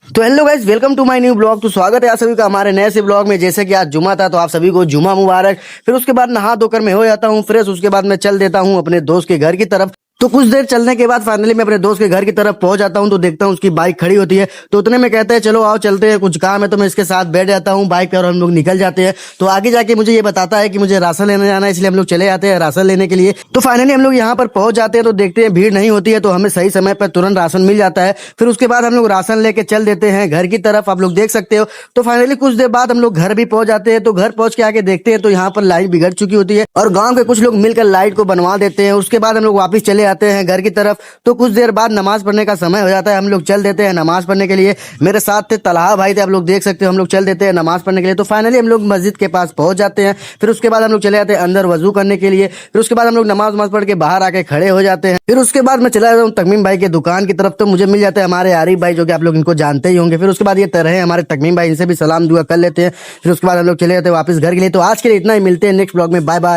तो hello guys, welcome to my new blog. तो स्वागत है आप सभी का हमारे नए से ब्लॉग में। जैसे कि आज जुमा था तो आप सभी को जुमा मुबारक। फिर उसके बाद नहा धोकर मैं हो जाता हूँ फ्रेश। उसके बाद मैं चल देता हूँ अपने दोस्त के घर की तरफ। तो कुछ देर चलने के बाद फाइनली मैं अपने दोस्त के घर की तरफ पहुंच जाता हूं। तो देखता हूं उसकी बाइक खड़ी होती है। तो उतने में कहते हैं चलो आओ चलते हैं, कुछ काम है। तो मैं इसके साथ बैठ जाता हूं बाइक पर और हम लोग निकल जाते हैं। तो आगे जाके मुझे ये बताता है कि मुझे राशन लेने जाना है, इसलिए हम लोग चले जाते हैं राशन लेने के लिए। तो फाइनली हम लोग यहाँ पर पहुंच जाते हैं। तो देखते हैं भीड़ नहीं होती है, तो हमें सही समय पर तुरंत राशन मिल जाता है। फिर उसके बाद हम लोग राशन लेके चल देते हैं घर की तरफ, आप लोग देख सकते हो। तो फाइनली कुछ देर बाद हम लोग घर भी पहुंच जाते हैं। तो घर पहुंच के आके देखते हैं तो यहाँ पर लाइट बिगड़ चुकी होती है और गाँव के कुछ लोग मिलकर लाइट को बनवा देते हैं। उसके बाद हम लोग वापिस चले आते हैं घर की तरफ। तो कुछ देर बाद नमाज पढ़ने का समय हो जाता है, हम लोग चल देते हैं नमाज पढ़ने के लिए। मेरे साथ थे तलहा भाई थे, आप लोग देख सकते हो। हम लोग चल देते हैं नमाज पढ़ने के लिए। तो फाइनली हम लोग मस्जिद के पास पहुंच जाते हैं। फिर उसके बाद हम लोग चले जाते हैं अंदर वजू करने के लिए। फिर उसके बाद हम लोग नमाज पढ़ के बाहर आके खड़े हो जाते हैं। फिर उसके बाद मैं चला जाता हूँ तकमीम भाई के दुकान की तरफ। तो मुझे मिल जाते हैं हमारे आरिफ भाई, जो कि आप लोग इनको जानते ही होंगे। फिर उसके बाद ये तरह है हमारे तकमीम भाई, इनसे भी सलाम दुआ कर लेते हैं। फिर उसके बाद हम लोग चले जाते हैं वापस घर के लिए। तो आज के लिए इतना ही, मिलते हैं नेक्स्ट ब्लॉग में। Bye bye.